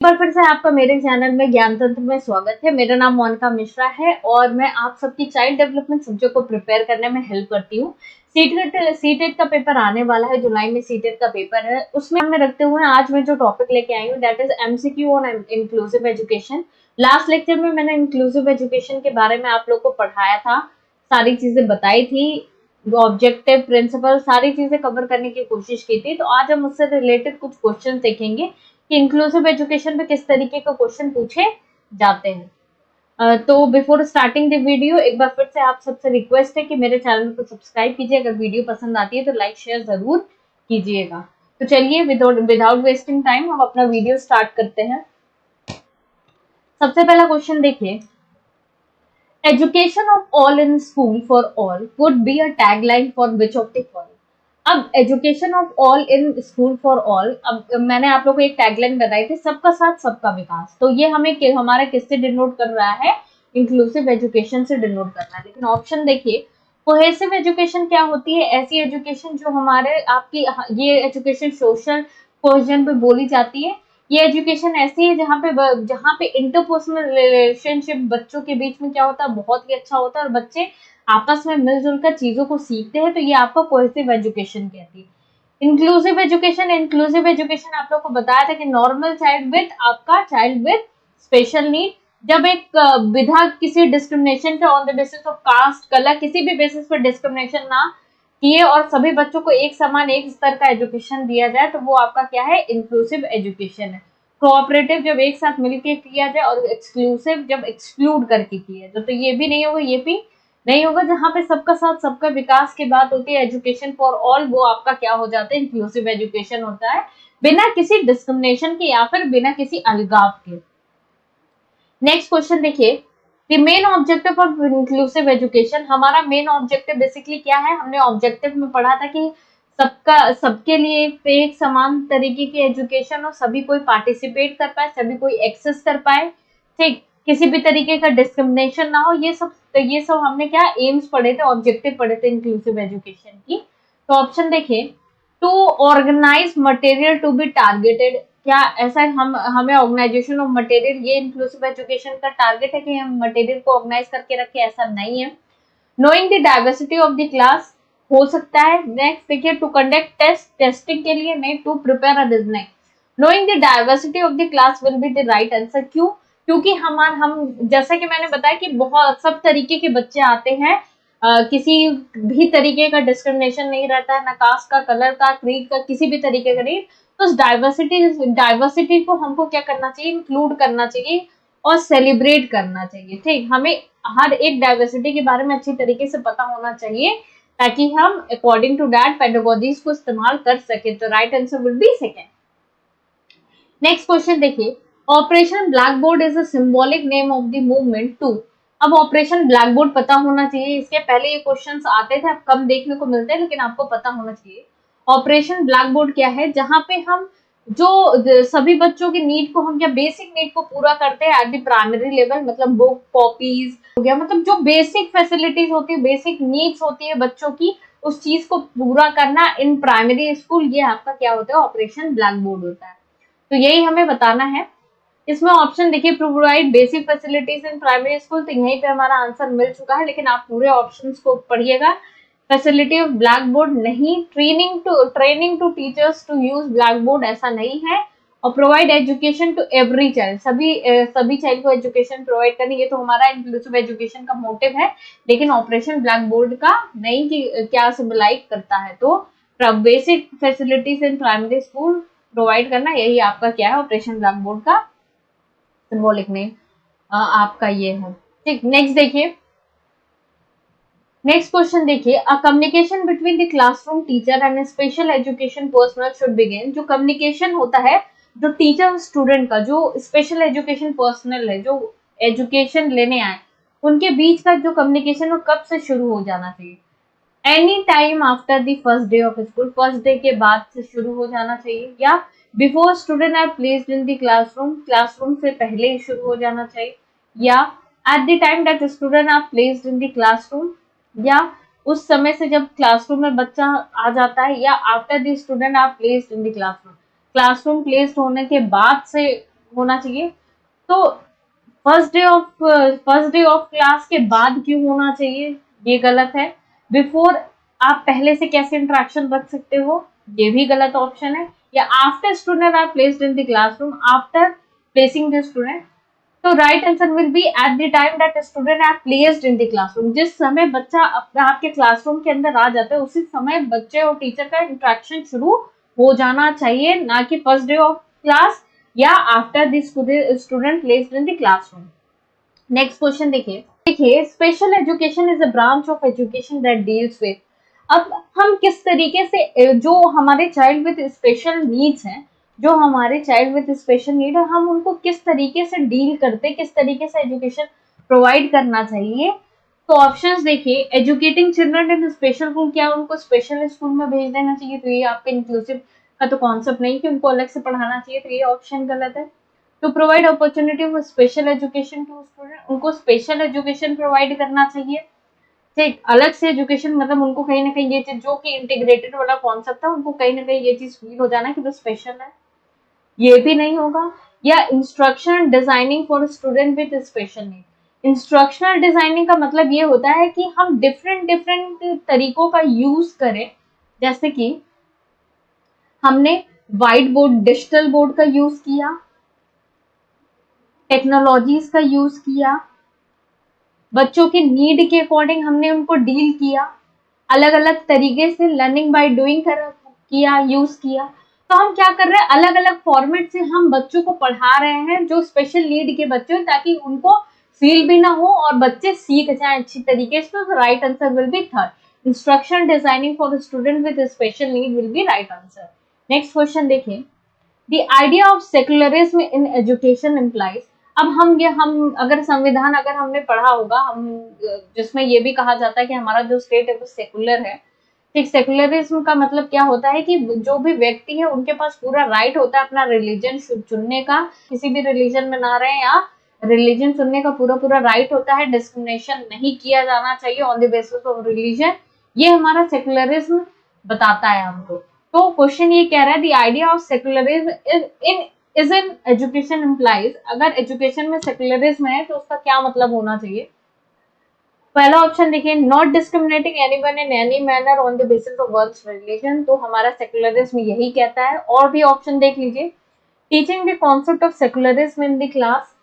बार फिर से आपका मेरे चैनल में ज्ञान तंत्र में स्वागत है। मेरा नाम मोनिका मिश्रा है और मैं आप सबकी चाइल्ड डेवलपमेंट सब्जेक्ट को प्रिपेयर करने में हेल्प करती हूँ। सीटेट का पेपर आने वाला है, जुलाई में सीटेट का पेपर है। उसमें में रखते हुए आज मैं जो टॉपिक लेके आई हूँ that is MCQ on inclusive education. Last lecture में मैंने इंक्लूसिव एजुकेशन के बारे में आप लोग को पढ़ाया था, सारी चीजें बताई थी, ऑब्जेक्टिव प्रिंसिपल सारी चीजें कवर करने की कोशिश की थी। तो आज हम उससे रिलेटेड कुछ क्वेश्चन देखेंगे कि इंक्लूसिव एजुकेशन में किस तरीके का क्वेश्चन पूछे जाते हैं। तो बिफोर स्टार्टिंग द वीडियो एक बार फिर से आप सबसे रिक्वेस्ट है कि मेरे चैनल को सब्सक्राइब कीजिए। अगर वीडियो पसंद आती है तो लाइक शेयर जरूर कीजिएगा। तो चलिए विदाउट वेस्टिंग टाइम हम अपना वीडियो स्टार्ट करते हैं। सबसे पहला क्वेश्चन देखिए, education of all in school for all would be a tagline for which of the following. अब education of all in school for all, अब मैंने आप लोगों को एक टैगलाइन बताई थी, सबका साथ सबका विकास। तो ये हमें हमारा किससे डिनोट कर रहा है? इंक्लूसिव एजुकेशन से डिनोट कर रहा है। लेकिन ऑप्शन देखिए, कोहेसिव एजुकेशन क्या होती है? ऐसी एजुकेशन जो हमारे आपकी ये एजुकेशन सोशल कोहेजन पे बोली जाती है। ये एजुकेशन ऐसी है जहाँ पे इंटरपर्सनल रिलेशनशिप बच्चों के बीच में क्या होता है, बहुत ही अच्छा होता है और बच्चे आपस में मिलजुल कर चीजों को सीखते हैं। तो ये आपको कोहेसिव एजुकेशन कहती है। इंक्लूसिव एजुकेशन आप लोग को बताया था कि नॉर्मल चाइल्ड विद आपका चाइल्ड विद स्पेशल नीड, जब एक विधा किसी डिस्क्रिमिनेशन पे on the basis of cast colour किसी भी बेसिस पर डिस्क्रिमिनेशन ना किए और सभी बच्चों को एक समान एक स्तर का एजुकेशन दिया जाए, तो वो आपका क्या है? इंक्लूसिव एजुकेशन है। कोऑपरेटिव जब एक साथ मिलकर किया जाए और एक्सक्लूसिव जब एक्सक्लूड करके किया जाए। तो ये भी नहीं होगा, ये भी नहीं होगा। जहाँ पे सबका साथ सबका विकास की बात होती है, एजुकेशन फॉर ऑल, वो आपका क्या हो जाता है? इंक्लूसिव एजुकेशन होता है, बिना किसी डिस्क्रिमिनेशन के या फिर बिना किसी अलगाव के। नेक्स्ट क्वेश्चन देखिए, the main objective of inclusive education. हमारा मेन ऑब्जेक्टिव बेसिकली क्या है? हमने ऑब्जेक्टिव में पढ़ा था कि सबके लिए एक समान तरीके की एजुकेशन हो, सभी कोई पार्टिसिपेट कर पाए, सभी कोई एक्सेस कर पाए, ठीक, किसी भी तरीके का डिस्क्रिमिनेशन ना हो। ये सब हमने क्या एम्स पढ़े थे, ऑब्जेक्टिव पढ़े थे इंक्लूसिव एजुकेशन की। तो ऑप्शन देखिए, to organize material to be targeted. क्या ऐसा हमें ऑर्गेनाइजेशन ऑफ मटेरियल, ये इंक्लूसिव एजुकेशन का टारगेट है कि हम मटेरियल को ऑर्गेनाइज करके रखें? ऐसा नहीं है। Knowing the diversity of the class हो सकता है। नेक्स्ट देखिए, टू कंडक्ट टेस्टिंग के लिए नहीं, to prepare a design. Knowing the diversity of the class will be the right answer. क्यों? क्योंकि हम जैसा कि मैंने बताया कि बहुत सब तरीके के बच्चे आते हैं, किसी भी तरीके का डिस्क्रिमिनेशन नहीं रहता है, ना कास्ट का, कलर का, क्रीड का, किसी भी तरीके का नहीं। तो उस डाइवर्सिटी को हमको क्या करना चाहिए? इंक्लूड करना चाहिए और सेलिब्रेट करना चाहिए। ठीक, हमें हर एक डाइवर्सिटी के बारे में अच्छी तरीके से पता होना चाहिए ताकि हम अकॉर्डिंग टू दैट पेडागोजीज को इस्तेमाल कर सके। तो right answer will be second. Next question देखिए, operation black board is a symbolic name of the movement to. अब ऑपरेशन ब्लैक बोर्ड पता होना चाहिए, इसके पहले ये क्वेश्चंस आते थे, अब कम देखने को मिलते हैं, लेकिन आपको पता होना चाहिए ऑपरेशन ब्लैक बोर्ड क्या है। जहां पे हम जो सभी बच्चों की नीड को, हम क्या बेसिक नीड को पूरा करते हैं एट द प्राइमरी लेवल, मतलब बुक कॉपीज हो गया, मतलब जो बेसिक फैसिलिटीज होती है, बेसिक नीड्स होती है बच्चों की, उस चीज को पूरा करना इन प्राइमरी स्कूल, ये आपका क्या होता है? ऑपरेशन ब्लैक बोर्ड होता है। तो यही हमें बताना है। इसमें ऑप्शन देखिए, provide basic facilities in primary school, तो यहीं पे हमारा आंसर मिल चुका है, लेकिन आप पूरे ऑप्शंस को पढ़िएगा। फैसिलिटी ऑफ ब्लैक बोर्ड नहीं, training to teachers to use blackboard, ऐसा नहीं है। और provide education to every child, सभी चाइल्ड को एजुकेशन प्रोवाइड करनी, ये तो हमारा इंक्लूसिव एजुकेशन का मोटिव है। लेकिन ऑपरेशन ब्लैक बोर्ड का नहीं कि क्या सिंबलाइज करता है, तो basic facilities in primary school provide करना, यही आपका क्या है? ऑपरेशन ब्लैक बोर्ड का सिंबॉलिक नेम आपका ये है। ठीक, नेक्स्ट देखिए, नेक्स्ट क्वेश्चन देखिए, a communication between the classroom teacher and special education personal should begin. जो कम्युनिकेशन होता है, जो टीचर स्टूडेंट का, जो स्पेशल एजुकेशन पर्सनल है, जो एजुकेशन लेने आए, उनके बीच का जो कम्युनिकेशन वो कब से शुरू हो जाना चाहिए? Any time after the first day of school, first day के बाद से शुरू हो जाना चाहिए, या before student are placed in the classroom, classroom से पहले ही शुरू हो जाना चाहिए, या at the time that student are placed in the classroom, या उस समय से जब क्लासरूम में बच्चा आ जाता है, या after the student are placed in the classroom, classroom placed होने के बाद से होना चाहिए। तो फर्स्ट डे ऑफ क्लास के बाद क्यों होना चाहिए, ये गलत है। बिफोर आप पहले से कैसे इंटरेक्शन रख सकते हो, ये भी गलत ऑप्शन है। या after student are placed in the classroom, after placing the student, तो right answer will be at the time that student are placed in the classroom. जिस समय बच्चा आपके क्लासरूम के अंदर आ जाता है उसी समय बच्चे और टीचर का इंटरेक्शन शुरू हो जाना चाहिए, ना कि फर्स्ट डे ऑफ क्लास या after the student placed in the classroom. Next question देखिए special education is a branch of education that deals with. अब हम किस तरीके से जो हमारे चाइल्ड विद स्पेशल नीड्स हैं, जो हमारे चाइल्ड विद स्पेशल नीड है, हम उनको किस तरीके से डील करते, किस तरीके से एजुकेशन प्रोवाइड करना चाहिए। तो ऑप्शंस देखिए, educating children in special school, क्या उनको स्पेशल स्कूल में भेज देना चाहिए, तो ये आपका इंक्लूसिव का तो कॉन्सेप्ट नहीं कि उनको अलग से पढ़ाना चाहिए, तो ये ऑप्शन गलत है। To provide opportunity for special education to student, उनको स्पेशल एजुकेशन प्रोवाइड करना चाहिए। ठीक, अलग से एजुकेशन मतलब उनको कहीं ना कहीं ये चीज, जो कि इंटीग्रेटेड वाला कॉन्सेप्ट था, उनको कहीं ना कहीं ये चीज फील हो जाना कि वो स्पेशल है, ये भी नहीं होगा। या instruction designing for student with special need, instructional designing का मतलब ये होता है कि हम डिफरेंट डिफरेंट तरीकों का यूज करें, जैसे कि हमने व्हाइट बोर्ड, डिजिटल बोर्ड का यूज किया, टेक्नोलॉजीज का यूज किया, बच्चों के नीड के अकॉर्डिंग हमने उनको डील किया, अलग अलग तरीके से लर्निंग बाय डूइंग किया, यूज किया। तो हम क्या कर रहे हैं, अलग अलग फॉर्मेट से हम बच्चों को पढ़ा रहे हैं जो स्पेशल नीड के बच्चे हैं, ताकि उनको फील भी ना हो और बच्चे सीख जाएं अच्छी तरीके से। तो right answer will B third, instruction designing for student with special need will be right answer. Next question देखिए, The idea of secularism in education implies। अब हम अगर संविधान अगर हमने पढ़ा होगा, हम जिसमें ये भी कहा जाता है कि हमारा जो स्टेट है वो सेकुलर है। ठीक, सेकुलरिज्म का मतलब क्या होता है कि जो भी व्यक्ति है उनके पास पूरा राइट होता है अपना रिलीजन चुनने का, किसी भी रिलीजन में ना रहे, या रिलीजन चुनने का पूरा पूरा राइट होता है, डिस्क्रिमिनेशन नहीं किया जाना चाहिए on the basis of religion, ये हमारा सेकुलरिज्म बताता है हमको। तो क्वेश्चन ये कह रहा है, the idea of secularism is in education implies, अगर एजुकेशन में सेकुलरिज्म है तो उसका क्या मतलब होना चाहिए। पहला ऑप्शन देखिए, not discriminating anyone in any manner on the basis of one's religion, तो हमारा सेकुलरिज्म यही कहता है। और भी ऑप्शन देख लीजिए, teaching the concept of secularism in the class,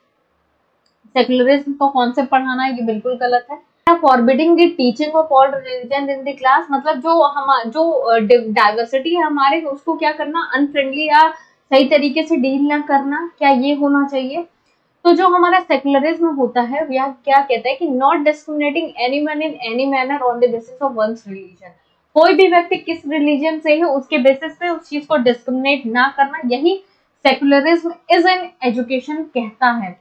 secularism का कॉन्सेप्ट पढ़ाना, ये बिल्कुल गलत है। Forbidding the teaching of all religion in the class, मतलब जो डाइवर्सिटी है हमारे, उसको क्या करना, अनफ्रेंडली या सही तरीके से डील ना करना, क्या ये होना चाहिए। तो जो हमारा सेकुलरिज्म होता है वह क्या कहता है कि not discriminating anyone in any manner on the basis of one's religion, कोई भी व्यक्ति किस रिलीजन से है उसके बेसिस पे उस चीज को डिस्क्रिमिनेट ना करना, यही सेकुलरिज्म इज एन एजुकेशन कहता है।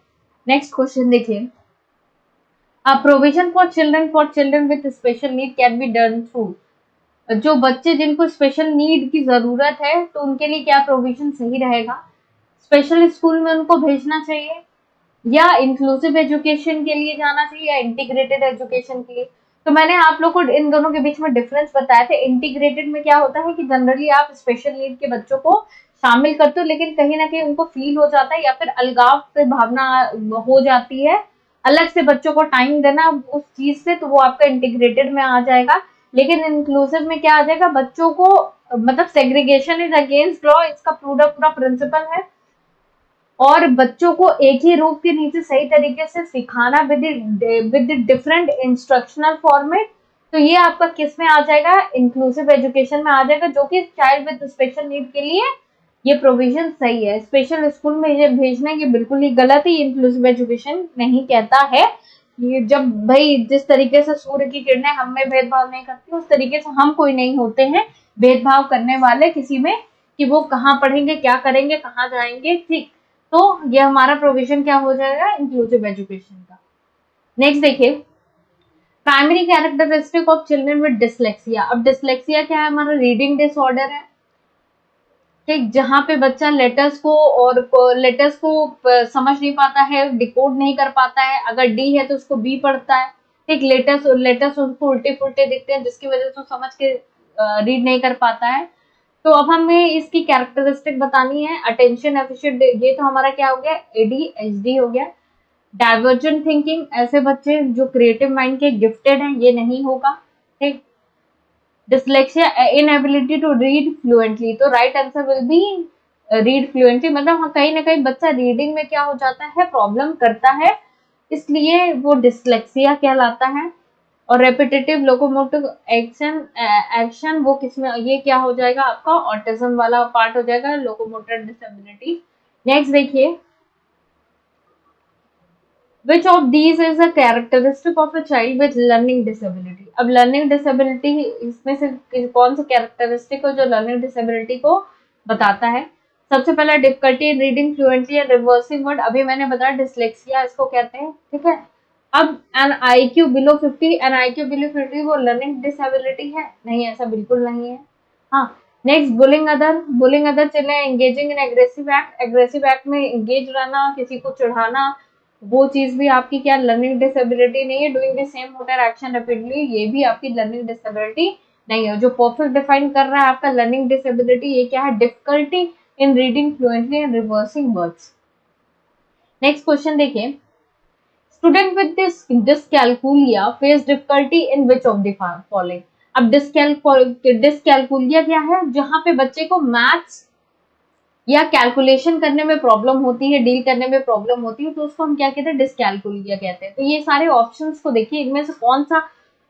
नेक्स्ट क्वेश्चन देखिए, provision for children with special need can be done through, जो बच्चे जिनको स्पेशल नीड की जरूरत है तो उनके लिए क्या प्रोविजन सही रहेगा, स्पेशल स्कूल में उनको भेजना चाहिए, या इंक्लूसिव एजुकेशन के लिए जाना चाहिए, या इंटीग्रेटेड एजुकेशन के लिए। तो मैंने आप लोग को इन दोनों के बीच में डिफरेंस बताया था। इंटीग्रेटेड में क्या होता है कि जनरली आप स्पेशल नीड के बच्चों को शामिल करते हो, लेकिन कहीं ना कहीं उनको फील हो जाता है या फिर अलगाव से भावना हो जाती है, अलग से बच्चों को टाइम देना उस चीज से, तो वो आपका इंटीग्रेटेड में आ जाएगा। लेकिन इंक्लूसिव में क्या आ जाएगा, बच्चों को मतलब सेग्रीगेशन इज अगेंस्ट लॉ, इसका पूरा पूरा प्रिंसिपल है, और बच्चों को एक ही रूप के नीचे सही तरीके से सिखाना विद डिफरेंट इंस्ट्रक्शनल फॉर्मेट, तो ये आपका किस में आ जाएगा, इंक्लूसिव एजुकेशन में आ जाएगा, जो कि चाइल्ड विद स्पेशल नीड के लिए ये प्रोविजन सही है। स्पेशल स्कूल में ये भेजना ये बिल्कुल ही गलत है, इंक्लूसिव एजुकेशन नहीं कहता है। ये जब भाई जिस तरीके से सूर्य की किरणें हम में भेदभाव नहीं करती, उस तरीके से हम कोई नहीं होते हैं भेदभाव करने वाले किसी में, कि वो कहाँ पढ़ेंगे, क्या करेंगे, कहाँ जाएंगे। ठीक, तो ये हमारा प्रोविजन क्या हो जाएगा, इंक्लूसिव एजुकेशन का। नेक्स्ट देखिए, primary characteristic of children with dyslexia. अब डिसलेक्सिया क्या है, हमारा रीडिंग डिसऑर्डर है। ठीक, जहाँ पे बच्चा लेटर्स को समझ नहीं पाता है, डिकोड नहीं कर पाता है, अगर डी है तो उसको बी पढ़ता है। ठीक, लेटर्स उसको उल्टे पुल्टे दिखते हैं, जिसकी वजह से वो समझ के रीड नहीं कर पाता है। तो अब हमें इसकी कैरेक्टरिस्टिक बतानी है। अटेंशन एफिशिएंट, ये तो हमारा क्या हो गया, ADHD हो गया। डाइवर्जेंट थिंकिंग, ऐसे बच्चे जो क्रिएटिव माइंड के गिफ्टेड हैं, ये नहीं होगा, ठीक। Dyslexia, inability to read fluently, तो right answer will be read fluently, मतलब हाँ कहीं ना कहीं बच्चा रीडिंग में क्या हो जाता है, प्रॉब्लम करता है, इसलिए वो डिसलेक्सिया कहलाता है। और रेपिटेटिव लोकोमोटिव एक्शन, एक्शन वो किसमें, ये क्या हो जाएगा आपका, ऑटिज्म वाला पार्ट हो जाएगा, लोकोमोटर डिसेबिलिटी। नेक्स्ट देखिए, which of these is a characteristic of a child with learning disability। अब learning disability इसमें से कौन सा कैरेक्टरिस्टिक हो जो लर्निंग डिसेबिलिटी को बताता है। सबसे पहला difficulty in reading fluently and reversing word, अभी मैंने बताया डिसलेक्सिया इसको कहते हैं, ठीक है। अब an IQ below 50, an IQ below 50 वो लर्निंग डिसेबिलिटी है? नहीं, ऐसा बिल्कुल नहीं है। हाँ, नेक्स्ट बुलिंग अदर चले, एंगेजिंग इन एग्रेसिव एक्ट में एंगेज रहना, किसी को चिढ़ाना, वो चीज भी आपकी क्या लर्निंग डिसेबिलिटी नहीं है। Doing the same motor action rapidly, ये भी आपकी लर्निंग डिसेबिलिटी नहीं है। जो परफेक्ट डिफाइन कर रहा है आपका लर्निंग डिसेबिलिटी, ये क्या है, difficulty in reading fluently and reversing words. Next question देखिए, student with dyscalculia face difficulty in which of the following. अब डिसकैलकुलिया क्या है, जहां पे बच्चे को मैथ्स या कैलकुलेशन करने में प्रॉब्लम होती है, डील करने में प्रॉब्लम होती है, तो उसको हम क्या कहते हैं, डिसकैलकुलिया कहते हैं। तो ये सारे ऑप्शंस को देखिए, इनमें से कौन सा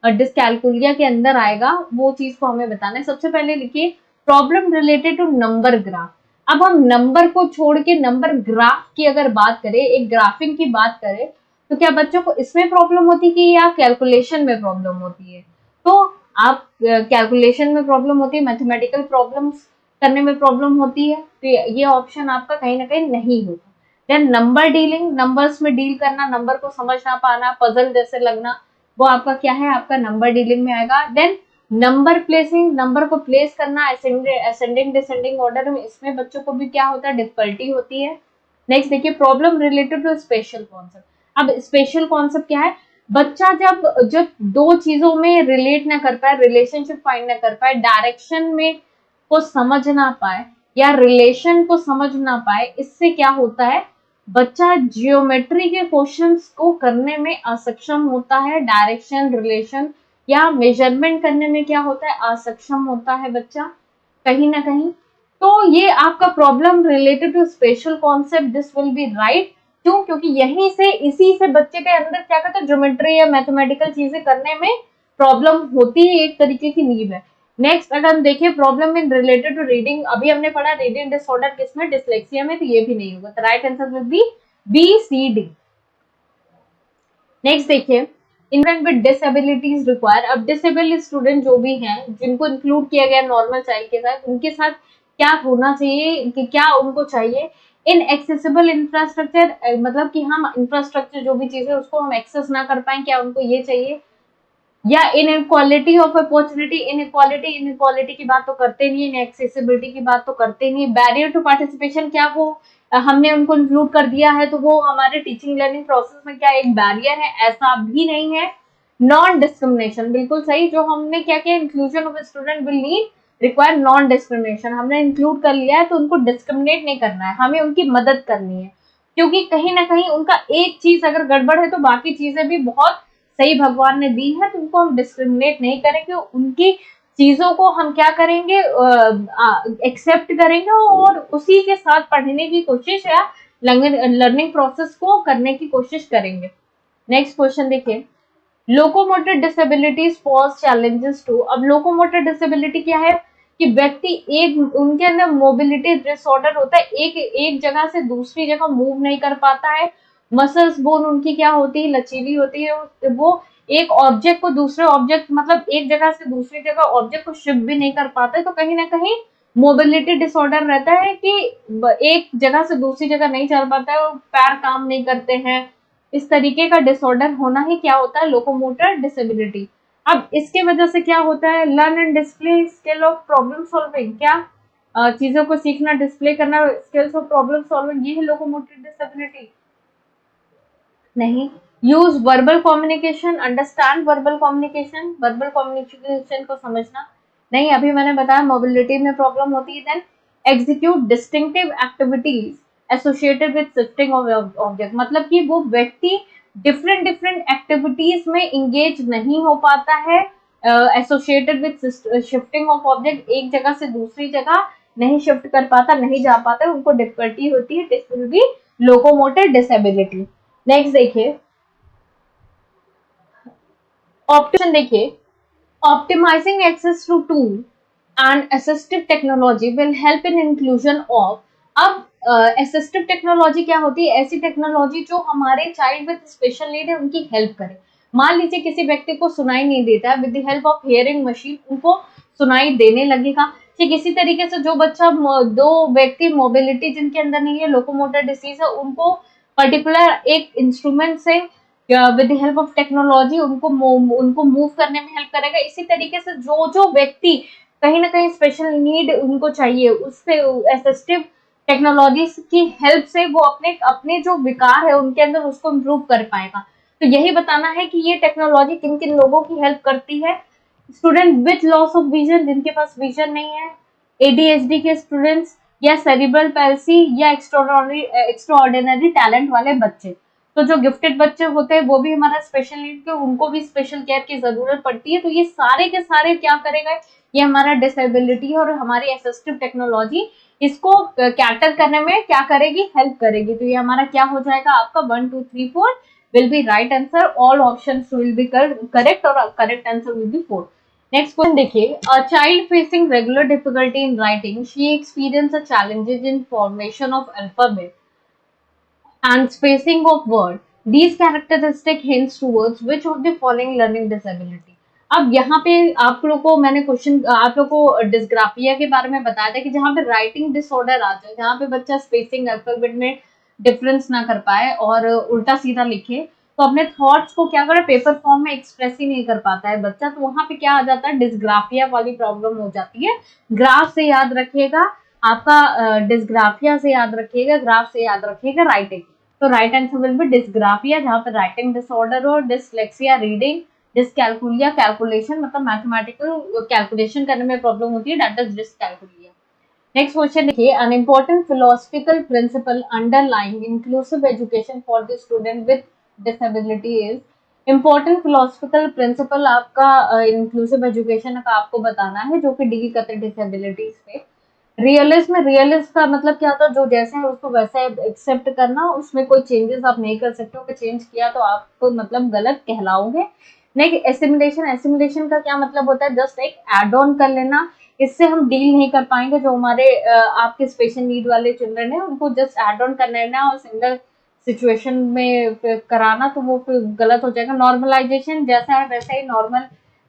डिसकैलकुलिया के अंदर आएगा, वो चीज को हमें बताना है। सबसे पहले लिखिए, problem related to number graph. अब हम नंबर को छोड़ के नंबर ग्राफ की अगर बात करें, एक ग्राफिंग की बात करें, तो क्या बच्चों को इसमें प्रॉब्लम होती है या कैलकुलेशन में प्रॉब्लम होती है? तो आप कैलकुलेशन में प्रॉब्लम होती है, मैथमेटिकल प्रॉब्लम्स करने में प्रॉब्लम होती है, तो ये ऑप्शन आपका कहीं ना कहीं नहीं होगा। देन नंबर डीलिंग, नंबर्स में डील करना, नंबर को समझ ना पाना, पजल जैसे लगना, वो आपका क्या है, आपका नंबर डीलिंग में आएगा। देन नंबर प्लेसिंग, नंबर को प्लेस करना असेंडिंग डिसेंडिंग ऑर्डर में, इसमें बच्चों को भी क्या होता है, डिफिकल्टी होती है। नेक्स्ट देखिए, problem related to spatial concept. अब स्पेशल कॉन्सेप्ट क्या है, बच्चा जब जब दो चीजों में रिलेट ना कर पाए, रिलेशनशिप फाइंड ना कर पाए, डायरेक्शन में को समझ ना पाए या रिलेशन को समझ ना पाए, इससे क्या होता है, बच्चा जियोमेट्री के क्वेश्चंस को करने में असक्षम होता है, डायरेक्शन, रिलेशन या मेजरमेंट करने में क्या होता है, असक्षम होता है बच्चा कहीं ना कहीं। तो ये आपका problem related to spatial concept, this will be right. क्यों? क्योंकि यहीं से, इसी से बच्चे के अंदर क्या कहते हैं, ज्योमेट्री या मैथमेटिकल चीजें करने में प्रॉब्लम होती है, एक तरीके की नींव है। नेक्स्ट अगर हम देखिए, problem in related to reading, अभी हमने पढ़ा रीडिंग डिसऑर्डर किसमें, डिसलेक्सिया में, तो ये भी नहीं होगा। तो right answer will B BCD। Next देखिए, इन्वेंट विद डिसेबिलिटीज रिक्वायर। अब डिसेबल स्टूडेंट जो भी हैं, जिनको इंक्लूड किया गया नॉर्मल चाइल्ड के साथ, उनके साथ क्या होना चाहिए, कि क्या उनको चाहिए, इन एक्सेसिबल इंफ्रास्ट्रक्चर, मतलब कि हम इंफ्रास्ट्रक्चर जो भी चीज है उसको हम एक्सेस ना कर पाए, क्या उनको ये चाहिए, या इनइक्वालिटी ऑफ अपॉर्चुनिटी। इनइक्वालिटी की बात तो करते नहीं, इनएक्सेसिबिलिटी की बात तो करते नहीं। बैरियर टू पार्टिसिपेशन, क्या वो हमने उनको इंक्लूड कर दिया है तो वो हमारे टीचिंग लर्निंग प्रोसेस में क्या एक बैरियर है? ऐसा भी नहीं है। नॉन डिस्क्रिमिनेशन, बिल्कुल सही, जो हमने क्या किया, inclusion of student will need require non discrimination, हमने इंक्लूड कर लिया है तो उनको डिस्क्रिमिनेट नहीं करना है, हमें उनकी मदद करनी है। क्योंकि कहीं ना कहीं उनका एक चीज अगर गड़बड़ है तो बाकी चीजें भी बहुत सही भगवान ने दी है, तो उनको हम डिस्क्रिमिनेट नहीं करेंगे, उनकी चीजों को हम क्या करेंगे, एक्सेप्ट करेंगे और उसी के साथ पढ़ने की कोशिश या लर्निंग प्रोसेस को करने की कोशिश करेंगे। नेक्स्ट क्वेश्चन देखिए, locomotor disabilities pose challenges to. अब लोकोमोटर डिसेबिलिटी क्या है, कि व्यक्ति एक, उनके अंदर मोबिलिटी डिसऑर्डर होता है, एक जगह से दूसरी जगह मूव नहीं कर पाता है, मसल्स बोन उनकी क्या होती है, लचीली होती है, वो एक ऑब्जेक्ट को दूसरे ऑब्जेक्ट, मतलब एक जगह से दूसरी जगह ऑब्जेक्ट को शिफ्ट भी नहीं कर पाते, तो कहीं ना कहीं मोबिलिटी डिसऑर्डर रहता है कि एक जगह से दूसरी जगह नहीं चल पाता है, पैर काम नहीं करते हैं, इस तरीके का डिसऑर्डर होना ही क्या होता है, लोकोमोटर डिसेबिलिटी। अब इसके वजह से क्या होता है, learn and display skill of problem solving, क्या चीजों को सीखना, डिस्प्ले करना, स्किल्स ऑफ प्रॉब्लम सॉल्विंग, ये है लोकोमोटर डिसेबिलिटी? नहीं। Use verbal communication, understand verbal communication, verbal communication को समझना, नहीं, अभी मैंने बताया मोबिलिटी में प्रॉब्लम होती है। Then execute distinctive activities associated with shifting of object, मतलब कि वो व्यक्ति डिफरेंट डिफरेंट एक्टिविटीज में इंगेज नहीं हो पाता है, associated with shifting of object, एक जगह से दूसरी जगह नहीं शिफ्ट कर पाता, नहीं जा पाता, उनको डिफिकल्टी होती है, this will be locomotor disability. Next देखिए ऑप्शन, देखिए optimizing access to tool and assistive technology will help in inclusion of. अब असिस्टिव टेक्नोलॉजी क्या होती है? ऐसी टेक्नोलॉजी जो हमारे चाइल्ड विद स्पेशल नीड है उनकी हेल्प करे। मान लीजिए किसी व्यक्ति को सुनाई नहीं देता है, with the help of hearing machine उनको सुनाई देने लगेगा। ठीक इसी तरीके से जो बच्चा, दो व्यक्ति मोबिलिटी जिनके अंदर नहीं है, लोकोमोटर डिसीज है, उनको पर्टिकुलर एक इंस्ट्रूमेंट से with the help of technology उनको मूव करने में हेल्प करेगा। इसी तरीके से जो जो व्यक्ति कहीं ना कहीं स्पेशल नीड उनको चाहिए, उससे असिस्टिव टेक्नोलॉजी की हेल्प से वो अपने अपने जो विकार है उनके अंदर उसको इम्प्रूव कर पाएगा। तो यही बताना है कि ये टेक्नोलॉजी किन किन लोगों की हेल्प करती है। Student with loss of vision, जिनके पास विजन नहीं है, एडीएचडी के स्टूडेंट्स, या सेरिब्रल पैल्सी, या एक्स्ट्राऑर्डिनरी टैलेंट वाले बच्चे। तो जो गिफ्टेड बच्चे होते हैं वो भी हमारा स्पेशल नीड के, उनको भी स्पेशल केयर की जरूरत पड़ती है। तो ये सारे के सारे क्या करेगा, ये हमारा डिसेबिलिटी और हमारी असिस्टिव टेक्नोलॉजी इसको कैटर करने में क्या करेगी, हेल्प करेगी। तो ये हमारा क्या हो जाएगा, आपका 1 2 3 4 will be right answer, all options will be correct और correct answer will be 4। Next question देखिए, a child facing regular difficulty in writing, she experienced a challenges in formation of alphabet and spacing of word, these characteristic hints towards which of the following learning disability। अब यहाँ पे आप लोग को मैंने question, आप लोग को डिस्ग्राफिया के बारे में बताया था कि जहाँ पे राइटिंग डिसऑर्डर आ जाए, जहाँ पे बच्चा स्पेसिंग अल्फाबेट में डिफरेंस ना कर पाए और उल्टा सीधा लिखे, तो अपने थॉट्स को क्या करे, पेपर फॉर्म में एक्सप्रेस ही नहीं कर पाता है बच्चा, तो वहां पे क्या आ जाता है, डिस्ग्राफिया वाली प्रॉब्लम हो जाती है। ग्राफ से याद रखिएगा आपका, डिस्ग्राफिया से याद रखिएगा, ग्राफ से याद रखिएगा राइटिंग। तो right answer will B dysgraphia, जहाँ पे राइटिंग डिसऑर्डर हो, डिसलेक्सिया रीडिंग, डिसकैलकुलिया कैलकुलेशन, मतलब मैथमेटिकल कैलकुलेशन करने में प्रॉब्लम होती है, that is dyscalculia. Next question देखिए, an important philosophical principle underlying inclusive education for the student with disability is। important philosophical principle आपका inclusive education का आपको बताना है जो कि डील करते हैं डिसेबिलिटीज पे। रियलिज्म, रियलिज्म का मतलब क्या होता है, जो जैसे है उसको वैसे एक्सेप्ट करना, उसमें कोई चेंजेस आप नहीं कर सकते हो, चेंज किया तो आप तो मतलब गलत कहलाओगे। नेक्स्ट एसिमिलेशन, एसिमिलेशन का क्या मतलब होता है, जस्ट एक एड ऑन कर लेना, इससे हम डील नहीं कर पाएंगे। जो हमारे आपके स्पेशल नीड वाले चिल्ड्रन है उनको जस्ट एड ऑन कर लेना और सिंगल सिचुएशन में कराना, तो वो फिर गलत हो जाएगा। नॉर्मलाइजेशन, जैसा है वैसा ही नॉर्मल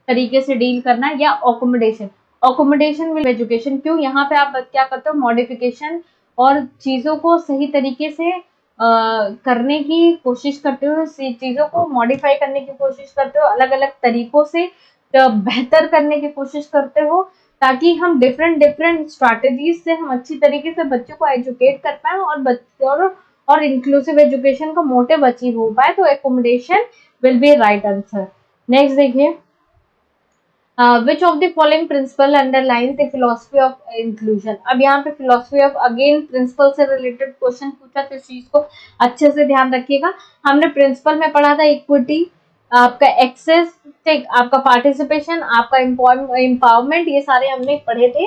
तरीके से डील करना, या अकोमोडेशन, अकोमोडेशन विद एजुकेशन। क्यों, यहाँ पे आप क्या करते हो, मॉडिफिकेशन और चीजों को सही तरीके से करने की कोशिश करते हो, चीजों को मॉडिफाई करने की कोशिश करते हो, अलग अलग तरीकों से बेहतर करने की कोशिश करते हो, ताकि हम डिफरेंट डिफरेंट स्ट्रैटेजीज से हम अच्छी तरीके से बच्चों को एजुकेट कर पाए और बच्चों और इंक्लूसिव एजुकेशन का मोटिव अचीव हो पाए। तो accommodation will be right answer. Next देखिए, which of the following principle underlines the philosophy of inclusion। अब यहाँ पे philosophy of again principle से related क्वेश्चन पूछा, तो इस चीज को अच्छे से ध्यान रखिएगा। हमने प्रिंसिपल में पढ़ा था इक्विटी, आपका एक्सेस, आपका पार्टिसिपेशन, आपका एम्पावरमेंट, ये सारे हमने पढ़े थे,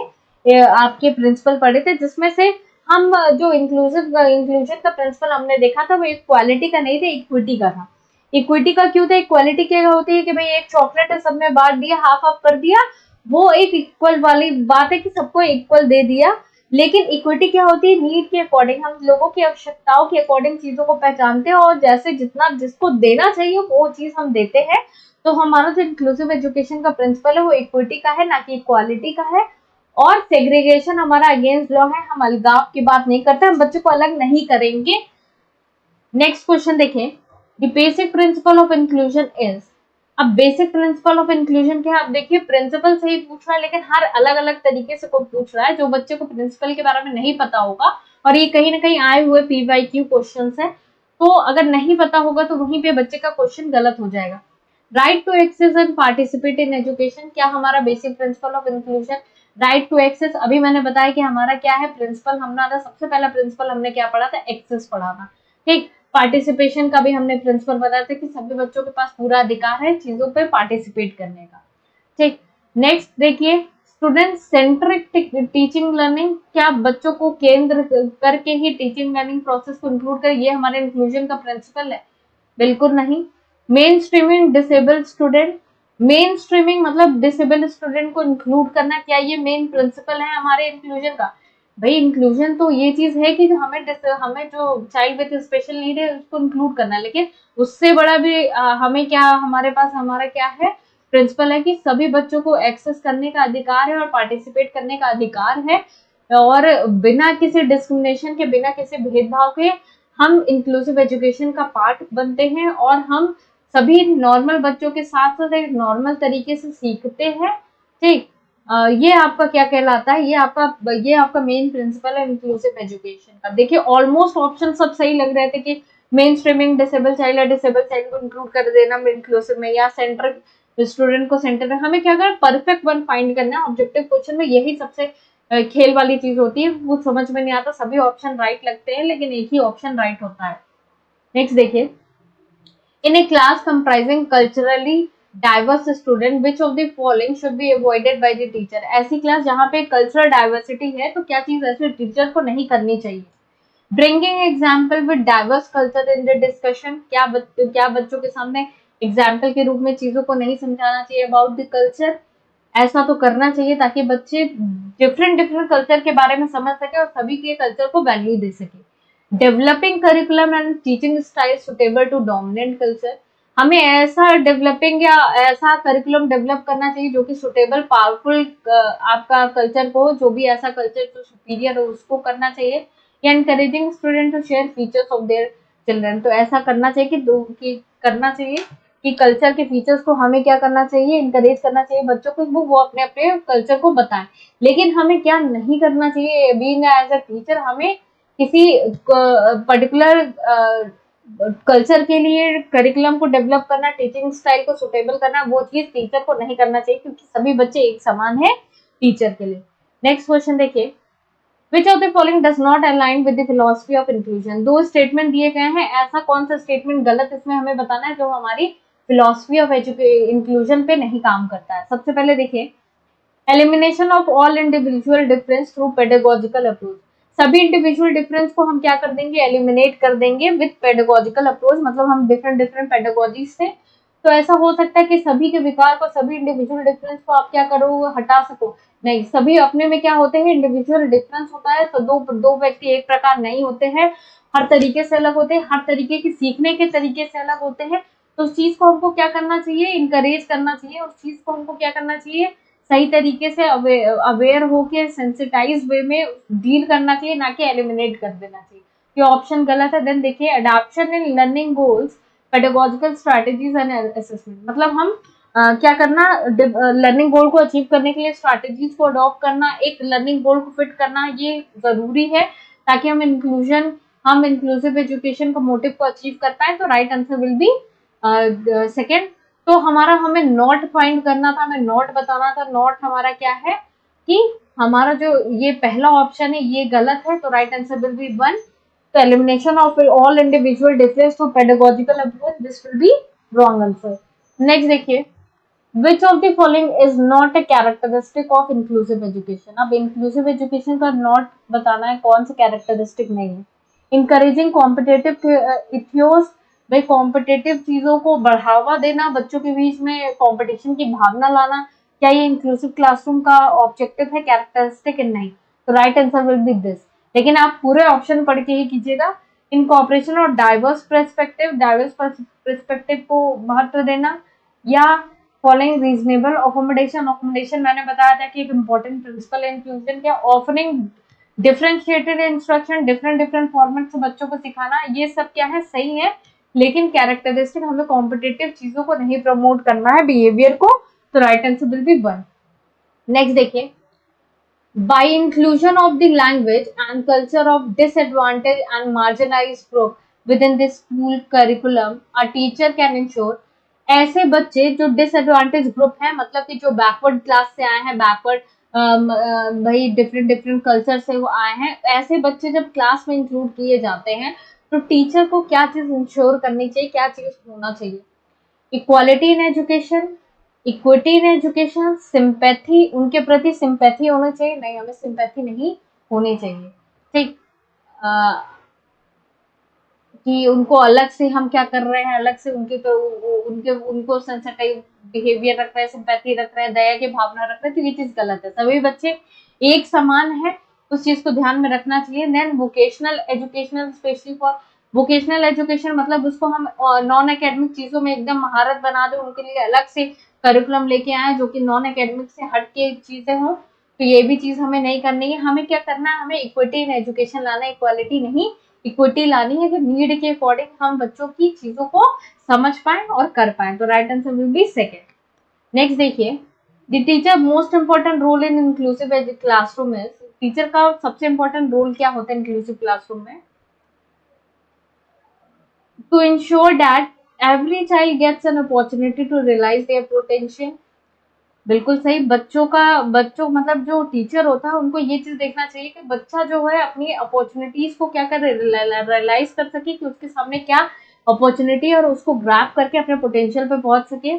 आपके प्रिंसिपल पढ़े थे, जिसमें से हम जो इंक्लूजन का प्रिंसिपल हमने देखा था वो इक्वालिटी का नहीं था, इक्विटी का था। इक्विटी का क्यों था, इक्वालिटी क्या होती है कि भाई एक चॉकलेट है, सब में बांट दिया, हाफ हाफ कर दिया, वो एक इक्वल वाली बात है कि सबको इक्वल दे दिया। लेकिन इक्विटी क्या होती है, नीड के अकॉर्डिंग, हम लोगों की आवश्यकताओं के अकॉर्डिंग चीजों को पहचानते हैं और जैसे जितना जिसको देना चाहिए वो चीज हम देते हैं। तो हमारा जो इंक्लूसिव एजुकेशन का प्रिंसिपल है वो इक्विटी का है, ना कि इक्वालिटी का है। और सेग्रीगेशन हमारा अगेंस्ट लॉ है, हम अलगाव की बात नहीं करते, हम बच्चों को अलग नहीं करेंगे। नेक्स्ट क्वेश्चन देखें, the basic principle of inclusion is. अब बेसिक प्रिंसिपल ऑफ इंक्लूजन क्या है, अब देखिए प्रिंसिपल से ही पूछ रहा है, लेकिन हर अलग अलग तरीके से कोई पूछ रहा है। जो बच्चे को प्रिंसिपल के बारे में नहीं पता होगा, और ये कहीं ना कहीं आए हुए PYQ क्वेश्चन है, तो अगर नहीं पता होगा तो वहीं पे बच्चे का क्वेश्चन गलत हो जाएगा। Right to access and participate in education, क्या हमारा basic principle of inclusion right to access. अभी मैंने बताया कि हमारा क्या है प्रिंसिपल, हमारा सबसे पहला प्रिंसिपल हमने क्या पढ़ा था, एक्सेस पढ़ा था, ठीक। पार्टिसिपेशन का भी हमने प्रिंसिपल बताया था कि सभी बच्चों के पास पूरा अधिकार है चीजों पे पार्टिसिपेट करने का, ठीक। नेक्स्ट देखिए, स्टूडेंट सेंट्रिक टीचिंग लर्निंग, क्या बच्चों को केंद्र करके ही टीचिंग लर्निंग प्रोसेस को इंक्लूड कर, ये हमारे इंक्लूजन का प्रिंसिपल है, बिल्कुल नहीं। Main streaming disabled student, main streaming मतलब डिसेबल्ड स्टूडेंट को इंक्लूड करना, क्या ये मेन प्रिंसिपल है हमारे इंक्लूजन का? भाई इंक्लूजन तो ये चीज है कि हमें जो चाइल्ड विद स्पेशल नीड है उसको इंक्लूड करना है, लेकिन उससे बड़ा भी हमें क्या, हमारे पास हमारा क्या है प्रिंसिपल है कि सभी बच्चों को एक्सेस करने का अधिकार है और पार्टिसिपेट करने का अधिकार है, और बिना किसी डिस्क्रिमिनेशन के, बिना किसी भेदभाव के हम इंक्लूसिव एजुकेशन का पार्ट बनते हैं और हम सभी नॉर्मल बच्चों के साथ साथ एक नॉर्मल तरीके से सीखते हैं, ठीक। ये आपका क्या कहलाता है, ये आपका मेन प्रिंसिपल है इंक्लूसिव एजुकेशन का। देखिए ऑलमोस्ट ऑप्शन सब सही लग रहे थे कि मेन स्ट्रीमिंग डिसेबल चाइल्ड या डिसेबल चाइल्ड को इंक्लूड कर देना इंक्लूसिव में, या सेंटर स्टूडेंट को सेंटर में, हमें क्या करना परफेक्ट वन फाइंड करना है। ऑब्जेक्टिव क्वेश्चन में यही सबसे खेल वाली चीज होती है, वो समझ में नहीं आता, सभी ऑप्शन राइट लगते हैं लेकिन एक ही ऑप्शन राइट होता है। नेक्स्ट देखिए, in a class comprising culturally diverse student which of the following should be avoided by the teacher, ऐसी क्लास जहाँ पे कल्चरल डाइवर्सिटी है तो क्या चीज ऐसे टीचर को नहीं करनी चाहिए। Bringing example with diverse culture in the discussion, क्या बच्चों के सामने एग्जाम्पल के रूप में चीजों को नहीं समझाना चाहिए अबाउट द कल्चर, ऐसा तो करना चाहिए ताकि बच्चे डिफरेंट डिफरेंट कल्चर के बारे में समझ सके और सभी के कल्चर को वैल्यू दे सके। Developing curriculum and teaching style suitable to dominant culture, हमें ऐसा डेवलपिंग या ऐसा करिकुलम डेवलप करना चाहिए जो कि सुटेबल पावरफुल आपका कल्चर को, जो भी ऐसा कल्चर जो सुपीरियर हो उसको करना चाहिए। या encouraging student to share features of their children, तो ऐसा करना चाहिए कि करना चाहिए कि कल्चर के फीचर्स को हमें क्या करना चाहिए, इंकरेज करना चाहिए बच्चों को, वो अपने अपने कल्चर को बताएं। लेकिन हमें क्या नहीं करना चाहिए, बीइंग एज अ टीचर हमें किसी पर्टिकुलर कल्चर के लिए करिकुलम को डेवलप करना, टीचिंग स्टाइल को सुटेबल करना, वो चीज टीचर को नहीं करना चाहिए क्योंकि सभी बच्चे एक समान है टीचर के लिए। नेक्स्ट क्वेश्चन देखिए, Which of the following does not align with the philosophy of inclusion? दो स्टेटमेंट दिए गए हैं, ऐसा कौन सा स्टेटमेंट गलत इसमें हमें बताना है जो हमारी फिलोसफी ऑफ इंक्लूजन पे नहीं काम करता है। सबसे पहले देखिए, elimination of all individual difference through pedagogical approach, सभी इंडिविजुअल डिफरेंस को हम क्या कर देंगे, एलिमिनेट कर देंगे विद पेडागोजिकल अप्रोच, मतलब हम डिफरेंट डिफरेंट पेडागोजी से, तो ऐसा हो सकता है कि सभी के विकार को, सभी इंडिविजुअल डिफरेंस को आप क्या करो, हटा सको, नहीं, सभी अपने में क्या होते हैं, इंडिविजुअल डिफरेंस होता है, तो दो व्यक्ति एक प्रकार नहीं होते हैं, हर तरीके से अलग होते हैं, हर तरीके के सीखने के तरीके से अलग होते हैं, तो उस चीज को हमको क्या करना चाहिए, इंकरेज करना चाहिए, उस चीज को हमको क्या करना चाहिए, सही तरीके से अवेयर होके सेंसिटाइज वे में डील करना चाहिए, ना कि एलिमिनेट कर देना चाहिए। ये ऑप्शन गलत है। देन देखिए, adoption in learning goals pedagogical strategies and assessment, मतलब हम क्या करना, लर्निंग गोल को अचीव करने के लिए स्ट्रैटेजीज को अडॉप्ट करना, एक लर्निंग गोल को फिट करना, ये जरूरी है ताकि हम इंक्लूसिव एजुकेशन का मोटिव को अचीव कर पाए। तो right answer will be second. तो हमें नॉट फाइंड करना था, हमें नॉट बताना था, नॉट हमारा क्या है कि हमारा जो ये पहला ऑप्शन है ये गलत है, तो राइट आंसर विल बी 1। तो elimination of all individual difference to pedagogical approach, this will be wrong answer. Next देखिए, Which of the following is not a characteristic of inclusive education? अब inclusive education का not बताना है कौन सा characteristic नहीं है। Encouraging competitive ethos, भाई competitive चीजों को बढ़ावा देना, बच्चों के बीच में competition की भावना लाना, क्या ये inclusive classroom का objective है, characteristic है? नहीं, तो right answer will be this। लेकिन आप पूरे ऑप्शन पढ़ के ही कीजिएगा। इनकॉर्पोरेशन और डाइवर्स पर्सपेक्टिव को महत्व देना, या फॉलोइंग रीजनेबल अकोमोडेशन, अकोमोडेशन मैंने बताया था कि एक इंपॉर्टेंट प्रिंसिपल है इंक्लूजन के, offering differentiated instruction, different format से बच्चों को सिखाना, ये सब क्या है, सही है, लेकिन कैरेक्टरिस्टिक हमें कॉम्पिटिटिव चीजों को नहीं प्रमोट करना है, बिहेवियर को, तो right answer will be 1। Next देखिए, by inclusion of the language and culture of disadvantaged and marginalized group within the school curriculum, a teacher can ensure ऐसे बच्चे जो डिसएडवांटेज ग्रुप है, मतलब कि जो बैकवर्ड क्लास से आए हैं, बैकवर्ड भाई डिफरेंट डिफरेंट कल्चर से वो आए हैं, ऐसे बच्चे जब क्लास में इंक्लूड किए जाते हैं तो टीचर को क्या चीज इंश्योर करनी चाहिए, क्या चीज होना चाहिए? Equality in education, equity in education, sympathy, उनके प्रति सिंपैथी होना चाहिए, नहीं हमें सिंपैथी नहीं होनी चाहिए, ठीक। कि उनको अलग से हम क्या कर रहे हैं, अलग से उनके तो उनके उनको सेंसिटिव बिहेवियर रख रहे हैं, सिंपैथी रख रहे हैं, दया की भावना रख रहे हैं, तो ये चीज गलत है। सभी बच्चे एक समान है, उस चीज को ध्यान में रखना चाहिए। Then vocational educational, specially for vocational education, मतलब उसको हम नॉन एकेडमिक चीजों में एकदम महारत बना दें, उनके लिए अलग से करिकुलम लेके आए जो कि नॉन एकेडमिक से हट के चीजें हों, तो ये भी चीज हमें नहीं करनी है। हमें क्या करना है, हमें इक्विटी इन एजुकेशन लाना है, इक्वालिटी नहीं, इक्विटी लानी है कि नीड के अकॉर्डिंग हम बच्चों की चीजों को समझ पाए और कर पाए। तो right answer will be second. Next देखिए, the teacher most important role in inclusive classroom is, teacher का सबसे इंपॉर्टेंट रोल क्या होता है इंक्लूसिव क्लासरूम में? To ensure that every child gets an opportunity to realise their potential. बिल्कुल सही। बच्चों मतलब जो टीचर होता है उनको ये चीज देखना चाहिए कि बच्चा जो है अपनी अपॉर्चुनिटीज को क्या कर रियलाइज कर सके, कि उसके सामने क्या अपॉर्चुनिटी है और उसको ग्रैब करके अपने पोटेंशियल पे पहुंच सके।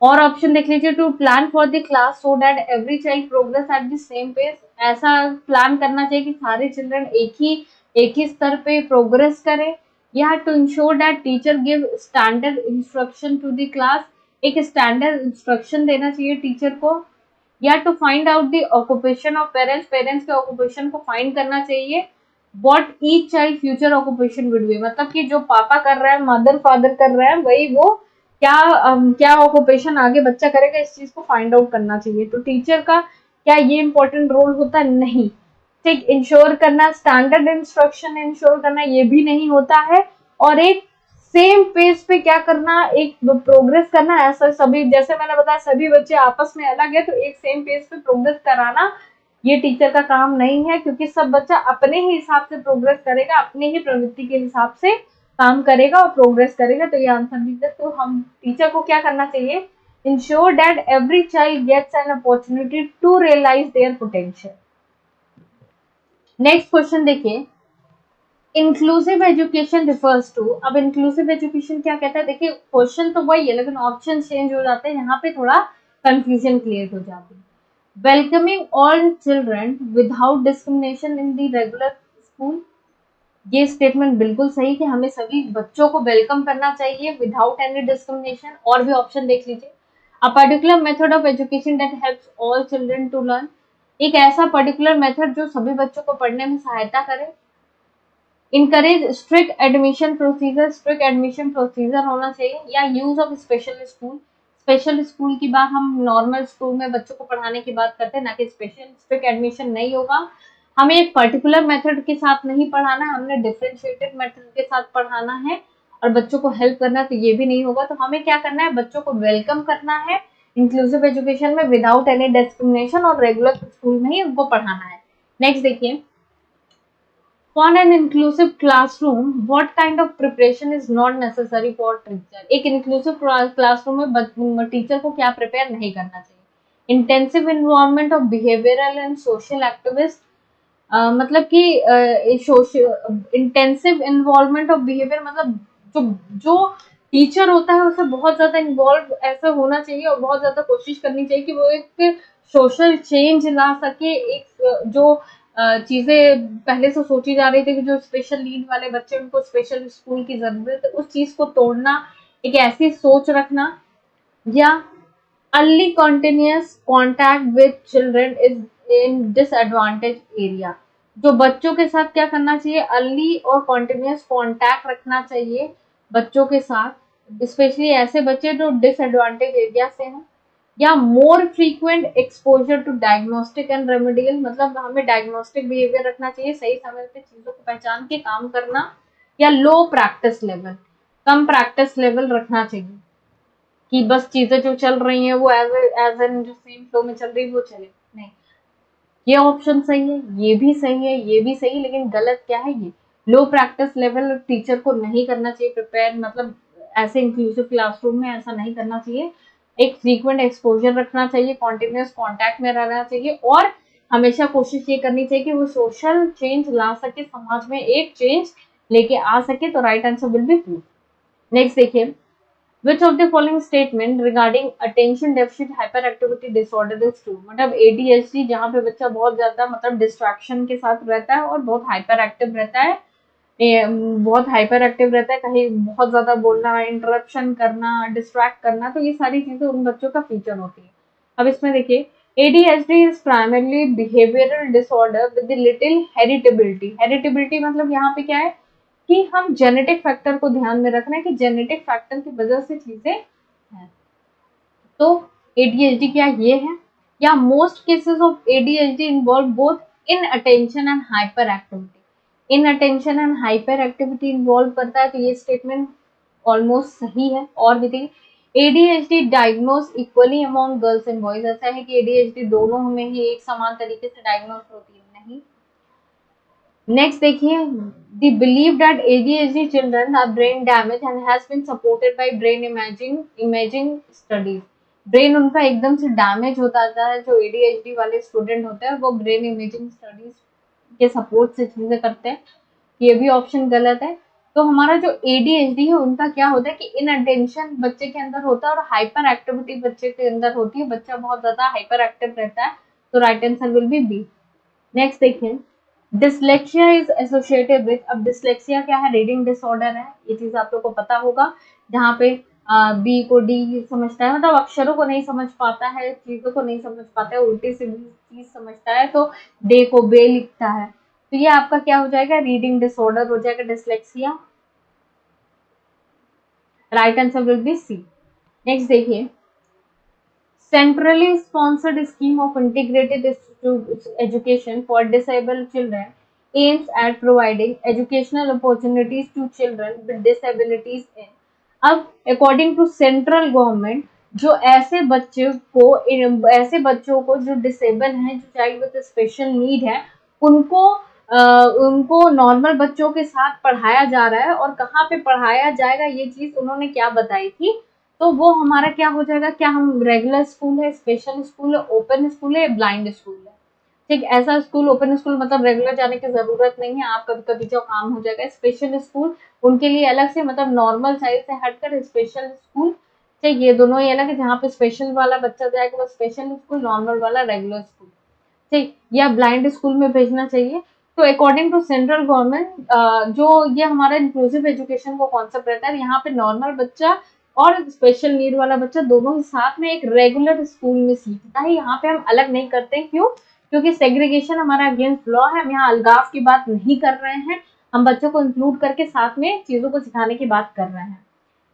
और ऑप्शन देख लीजिए, to plan for the class so that every child progress at the same pace. ऐसा प्लान करना चाहिए कि सारे चिल्ड्रन एक ही स्तर पे प्रोग्रेस करें। या to ensure that teacher give standard instruction to the class, एक स्टैंडर्ड इंस्ट्रक्शन देना चाहिए टीचर को। या to find out the occupation of parents, parents के ऑक्यूपेशन को फाइंड करना चाहिए। What each child future occupation would be, मतलब कि जो पापा कर रहा है, मदर फादर कर रहा है, वही वो क्या क्या ऑक्यूपेशन आगे बच्चा करेगा, इस चीज को फाइंड आउट करना चाहिए। तो टीचर का क्या ये इंपॉर्टेंट रोल होता है? नहीं। ठीक, इंश्योर करना, स्टैंडर्ड इंस्ट्रक्शन इंश्योर करना, ये भी नहीं होता है। और एक सेम पेज पे क्या करना, एक प्रोग्रेस करना, ऐसा सभी, जैसे मैंने बताया सभी बच्चे आपस में अलग है, तो एक सेम पेज पे प्रोग्रेस कराना ये टीचर का काम नहीं है, क्योंकि सब बच्चा अपने ही हिसाब से प्रोग्रेस करेगा, अपनी ही प्रवृत्ति के हिसाब से काम करेगा और प्रोग्रेस करेगा। तो ये आंसर नहीं है। तो हम टीचर को क्या करना चाहिए? Ensure that every child gets an opportunity to realise their potential. Next question देखिए, इंक्लूसिव एजुकेशन रिफर्स टू। अब इंक्लूसिव एजुकेशन क्या कहता है? देखिए क्वेश्चन तो वही है लेकिन ऑप्शन चेंज हो जाते हैं, यहाँ पे थोड़ा कंफ्यूजन क्रिएट हो जाती है। Welcoming all children without discrimination in the regular school, ये स्टेटमेंट बिल्कुल सही कि हमें सभी बच्चों को वेलकम करना चाहिए विदाउट एनी डिस्क्रिमिनेशन। और भी ऑप्शन देख लीजिए, a particular method of education that helps all children to learn, एक ऐसा पर्टिकुलर मेथड जो सभी बच्चों को पढ़ने में सहायता करे। Encourage strict admission procedure, strict admission procedure होना चाहिए। या use of special school, special school की बात हम नॉर्मल स्कूल में बच्चों को पढ़ाने की बात करते हैं, ना कि स्पेशल। स्ट्रिक्ट एडमिशन नहीं होगा, हमें एक पर्टिकुलर मेथड के साथ नहीं पढ़ाना है, हमने डिफरेंशिएटेड मेथड के साथ पढ़ाना है और बच्चों को हेल्प करना है, तो ये भी नहीं होगा। तो हमें क्या करना है? बच्चों को वेलकम करना है इंक्लूसिव एजुकेशन में विदाउट एनी डिस्क्रिमिनेशन, और रेगुलर स्कूल में ही उनको पढ़ाना है। नेक्स्ट देखिए, For an inclusive classroom, what kind of preparation is not necessary for teacher? एक inclusive classroom में टीचर को क्या प्रिपेयर नहीं करना चाहिए? Intensive involvement of behavioral and social activists, मतलब कि इंटेंसिव इन्वॉल्वमेंट ऑफ बिहेवियर, मतलब जो जो टीचर होता है उसे बहुत ज्यादा इन्वॉल्व ऐसा होना चाहिए और बहुत ज्यादा कोशिश करनी चाहिए कि वो एक सोशल चेंज ला सके। एक जो चीजें पहले से सोची जा रही थी कि जो स्पेशल नीड वाले बच्चे उनको स्पेशल स्कूल की जरूरत है, उस चीज को तोड़ना, एक ऐसी सोच रखना। या early continuous contact with children is in disadvantage area, जो बच्चों के साथ क्या करना चाहिए? अर्ली और कॉन्टिन्यूस कॉन्टैक्ट रखना चाहिए बच्चों के साथ, स्पेशली ऐसे बच्चे जो डिसएडवांटेज एरिया से हैं। या more frequent exposure to diagnostic and remedial, मतलब हमें डायग्नोस्टिक बिहेवियर रखना चाहिए, सही समय पे चीजों को पहचान के काम करना। या लो प्रैक्टिस लेवल, कम प्रैक्टिस लेवल रखना चाहिए कि बस चीजें जो चल रही हैं वो एज एन जो सेम फ्लो में चल रही है वो चले, नहीं। ये ऑप्शन सही है, ये भी सही है, ये भी सही, लेकिन गलत क्या है? ये लो प्रैक्टिस लेवल टीचर को नहीं करना चाहिए प्रिपेयर, मतलब ऐसे इंक्लूसिव क्लासरूम में ऐसा नहीं करना चाहिए। एक फ्रीक्वेंट एक्सपोजर रखना चाहिए, कॉन्टिन्यूस कॉन्टैक्ट में रहना चाहिए और हमेशा कोशिश ये करनी चाहिए कि वो सोशल चेंज ला सके, समाज में एक चेंज लेके आ सके। तो right answer will be B. Next देखिए, which of the following statement regarding attention deficit hyperactivity disorder is true? मतलब ADHD जहाँ पे बच्चा बहुत ज्यादा मतलब डिस्ट्रैक्शन के साथ रहता है और बहुत हाइपर एक्टिव रहता है, बहुत हाइपर एक्टिव रहता है, कहीं बहुत ज्यादा बोलना, इंटरप्शन करना, डिस्ट्रैक्ट करना, तो ये सारी चीजें उन बच्चों का फीचर होती है। अब इसमें देखिए, ADHD is primarily behavioural disorder with little heritability. Heritability मतलब यहाँ पे क्या है कि हम जेनेटिक फैक्टर को ध्यान में रखना है कि जेनेटिक फैक्टर की वजह से चीजें हैं। तो ADHD क्या ये है, या most cases of ADHD involve both in attention and hyper activity. In attention and hyper activity involve करता है, तो ये स्टेटमेंट ऑलमोस्ट सही है। और भी देखिए, ADHD diagnose equally among girls and boys. ऐसा है कि ADHD दोनों में ही एक समान तरीके से डायग्नोज होती है, नहीं। नेक्स्ट देखिए, the belief that ADHD children are brain damaged and has been supported by brain imaging studies। Brain उनका एकदम से डैमेज होता जाता है जो ADHD वाले स्टूडेंट होते हैं, वो ब्रेन इमेजिंग स्टडीज के सपोर्ट से चीजें करते हैं। ये भी ऑप्शन गलत है। तो हमारा जो ADHD है उनका क्या होता है कि इन अटेंशन बच्चे के अंदर होता है और हाइपर एक्टिविटी बच्चे के अंदर होती है, बच्चा बहुत ज्यादा हाइपर एक्टिव रहता है। तो right answer will be B. Next देखिए, डिसलेक्सिया इज एसोसिएटेड विद। अब डिसलेक्सिया क्या है, रीडिंग डिसऑर्डर है, ये चीज आप लोग को पता होगा, जहाँ पे बी को डी समझता है, मतलब अक्षरों को नहीं समझ पाता है, चीजों को नहीं समझ पाता है, उल्टी सीधी चीज समझता है, तो डे को बे लिखता है। तो ये आपका क्या हो जाएगा, रीडिंग डिसऑर्डर हो जाएगा, dyslexia. Right answer will be C. Next देखिए, centrally sponsored scheme of integrated education for disabled children aims at providing educational opportunities to children with disabilities in। अब अकॉर्डिंग टू सेंट्रल गवर्नमेंट, जो ऐसे बच्चों को जो disable हैं, जो child with special need है, उनको उनको नॉर्मल बच्चों के साथ पढ़ाया जा रहा है। और कहाँ पे पढ़ाया जाएगा, ये चीज उन्होंने क्या बताई थी, तो वो हमारा क्या हो जाएगा, क्या हम रेगुलर स्कूल है, स्पेशल स्कूल है, ओपन स्कूल है, ब्लाइंड स्कूल है। ठीक, ऐसा स्कूल ओपन स्कूल मतलब रेगुलर जाने की जरूरत नहीं है, आप कभी कभी जो काम हो जाएगा। स्पेशल स्कूल उनके लिए अलग से, मतलब नॉर्मल साइज से हटकर स्पेशल स्कूल, ठीक, ये दोनों ही अलग है। जहाँ पे स्पेशल वाला बच्चा जाएगा वो स्पेशल स्कूल, नॉर्मल वाला रेगुलर स्कूल, ठीक, या ब्लाइंड स्कूल में भेजना चाहिए। तो अकॉर्डिंग टू सेंट्रल गवर्नमेंट जो ये हमारा इंक्लूसिव एजुकेशन को कॉन्सेप्ट रहता है, यहाँ पे नॉर्मल बच्चा और स्पेशल नीड वाला बच्चा दोनों ही साथ में एक रेगुलर स्कूल में सीखता है। यहाँ पे हम अलग नहीं करते, क्यों, क्योंकि सेग्रीगेशन हमारा अगेंस्ट लॉ है। हम यहाँ अलगाव की बात नहीं कर रहे हैं, हम बच्चों को इंक्लूड करके साथ में चीजों को सिखाने की बात कर रहे हैं।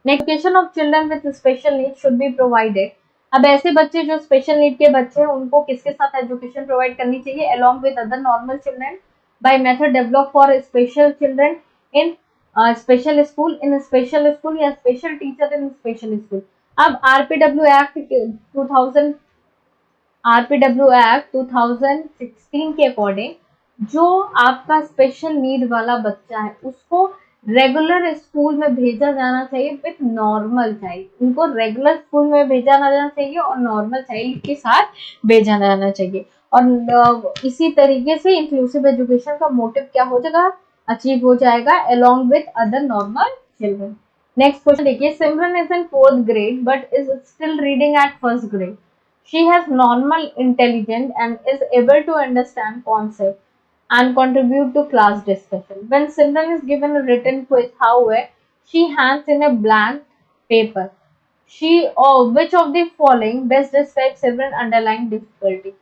Education of children with special need should be provided. अब ऐसे बच्चे जो स्पेशल नीड के बच्चे हैं, उनको किसके साथ एजुकेशन प्रोवाइड करनी चाहिए, along with other normal children, by method develop for special children in special school, in special school, या special teacher in special school. अब आरपीडब्ल्यू एक्ट 2016 के अकॉर्डिंग जो आपका स्पेशल नीड वाला बच्चा है उसको रेगुलर स्कूल में भेजा जाना चाहिए विथ नॉर्मल चाइल्ड। उनको रेगुलर स्कूल में भेजा जाना चाहिए और नॉर्मल चाइल्ड के साथ भेजा जाना चाहिए। और इसी तरीके से इंक्लूसिव एजुकेशन का मोटिव क्या हो जाएगा, अचीव हो जाएगा, along with other normal children. Next question देखिए, Simran is in 4th grade but is still reading at 1st grade. She has normal intelligence and is able to understand concepts and contribute to class discussion. When Simran is given a written quiz, however, she hands in a blank paper. Which of the following best describes Simran underlying difficulty?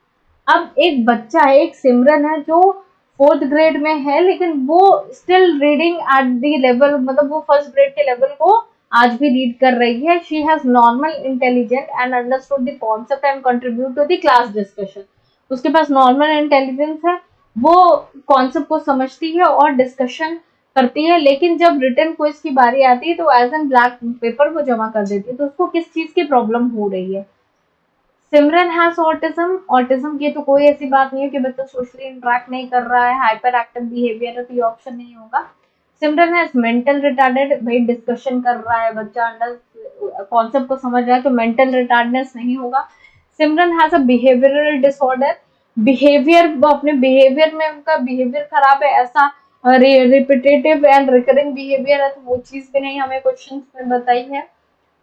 अब एक बच्चा है, एक सिमरन है जो 4th grade में है, लेकिन वो still reading at the level, मतलब वो 1st ग्रेड के लेवल को आज भी रीड कर रही है। She has normal intelligent and understood the concept and contribute to the class discussion. उसके पास नॉर्मल इंटेलिजेंस है, वो कॉन्सेप्ट को समझती है और डिस्कशन करती है, लेकिन जब रिटन क्विज की बारी आती है तो एज एन ब्लैक पेपर वो जमा कर देती है। तो उसको किस चीज की प्रॉब्लम हो रही है, सिमरन हैज ऑटिज्म। ऑटिज्म की तो कोई ऐसी बात नहीं है कि बच्चा सोशली इंटरेक्ट नहीं कर रहा है, हाइपर एक्टिव बिहेवियर है, तो ये ऑप्शन नहीं होगा। सिमरन हैज मेंटल रिटार्डेड, भाई डिस्कशन कर रहा है बच्चा, अंडर कॉन्सेप्ट को समझ रहा है, तो मेंटल रिटार्डनेस नहीं होगा। Simran has a behavioural disorder, behaviour, वो अपने बिहेवियर में उनका बिहेवियर खराब है, ऐसा रिपीटेटिव एंड रिकरिंग बिहेवियर है, तो वो चीज भी नहीं हमें क्वेश्चन में बताई है,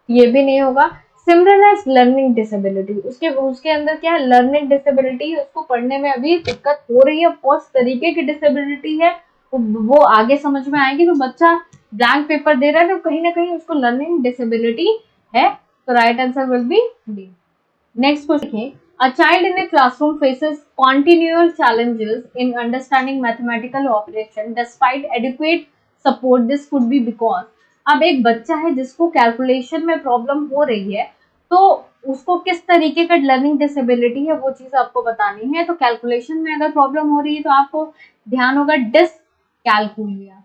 ये भी नहीं होगा। सिमरन हैज लर्निंग डिसेबिलिटी, उसके उसके अंदर क्या है, लर्निंग डिसेबिलिटी, उसको पढ़ने में अभी दिक्कत हो रही है, उस तरीके की डिसेबिलिटी है, वो आगे समझ में आएगी। तो बच्चा ब्लैंक पेपर दे रहा है तो कहीं ना कहीं उसको लर्निंग डिसेबिलिटी है, तो right answer will B D. Next question, a child in a classroom faces continual challenges in understanding mathematical operation despite adequate support. This could be because, अब एक बच्चा है जिसको कैलकुलेशन में प्रॉब्लम हो रही है, तो उसको किस तरीके का लर्निंग डिसेबिलिटी है वो चीज आपको बतानी है। तो कैलकुलेशन में अगर प्रॉब्लम हो रही है तो आपको ध्यान होगा डिसकैलकुलिया।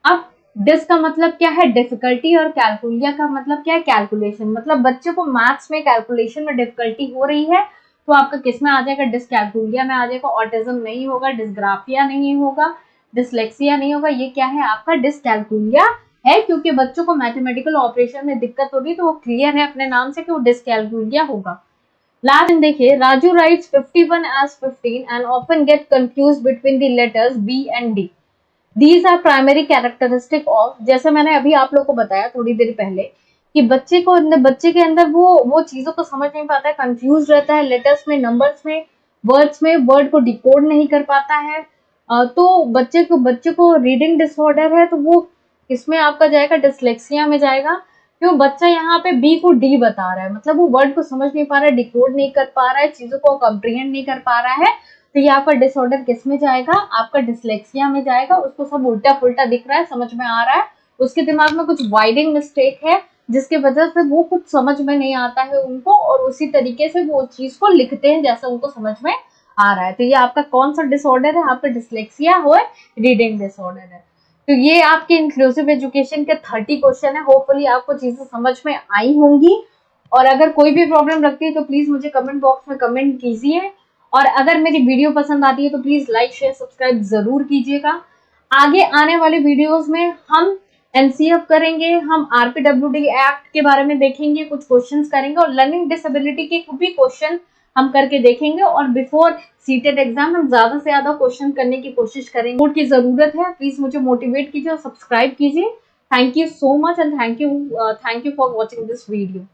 अब डिस का मतलब क्या है, डिफिकल्टी, और कैलकुलिया का मतलब क्या है, कैलकुलेशन। मतलब बच्चे को मैथ्स में कैलकुलेशन में डिफिकल्टी हो रही है, तो आपका किस में आ जाएगा, डिसकैलकुलिया में आ जाएगा। ऑटिज्म नहीं होगा, डिसग्राफिया नहीं होगा, डिसलेक्सिया नहीं होगा, ये क्या है आपका डिसकैलकुलिया है, क्योंकि बच्चों को मैथमेटिकल ऑपरेशन में दिक्कत होगी, तो वो क्लियर है अपने नाम से कि वो डिसकैलकुलिया होगा। लास्ट देखिए, Raju rights 51 as 15 and often get confused between the letters B and D. These are primary characteristic of, जैसे मैंने अभी आप लोग को बताया थोड़ी देर पहले कि बच्चे के अंदर वो चीजों को समझ नहीं पाता है, कंफ्यूज रहता है लेटर्स में, नंबर्स में, वर्ड्स में, वर्ड को डिकोड नहीं कर पाता है। तो बच्चे को रीडिंग डिसऑर्डर है, तो वो इसमें आपका जाएगा डिसलेक्सिया में जाएगा। क्यों, बच्चा यहाँ पे बी को डी बता रहा है, मतलब वो वर्ड को समझ नहीं पा रहा है, डिकोड नहीं कर पा रहा है, चीजों को कंप्रीहेंड नहीं कर पा रहा है, तो ये आपका डिसऑर्डर किस में जाएगा, आपका डिसलेक्सिया में जाएगा। उसको सब उल्टा पुल्टा दिख रहा है, समझ में आ रहा है, उसके दिमाग में कुछ वाइडिंग मिस्टेक है, जिसके वजह से वो कुछ समझ में नहीं आता है उनको, और उसी तरीके से वो चीज को लिखते हैं जैसे उनको समझ में आ रहा है। तो ये आपका कौन सा डिसऑर्डर है, आपका डिसलेक्सिया हो, रीडिंग डिसऑर्डर है। तो ये आपके इंक्लूसिव एजुकेशन के 30 क्वेश्चन है। होपफुली आपको चीजें समझ में आई होंगी, और अगर कोई भी प्रॉब्लम लगती है तो प्लीज मुझे कमेंट बॉक्स में कमेंट कीजिए, और अगर मेरी वीडियो पसंद आती है तो प्लीज लाइक शेयर सब्सक्राइब जरूर कीजिएगा। आगे आने वाले वीडियोस में हम एनसीएफ करेंगे, हम आरपीडब्ल्यूडी एक्ट के बारे में देखेंगे, कुछ क्वेश्चंस करेंगे, और लर्निंग डिसेबिलिटी के भी क्वेश्चन हम करके देखेंगे, और बिफोर सीटेट एग्जाम हम ज्यादा से ज्यादा क्वेश्चन करने की कोशिश करेंगे। सपोर्ट की जरूरत है, प्लीज मुझे मोटिवेट कीजिए और सब्सक्राइब कीजिए। Thank you so much and thank you for watching this video.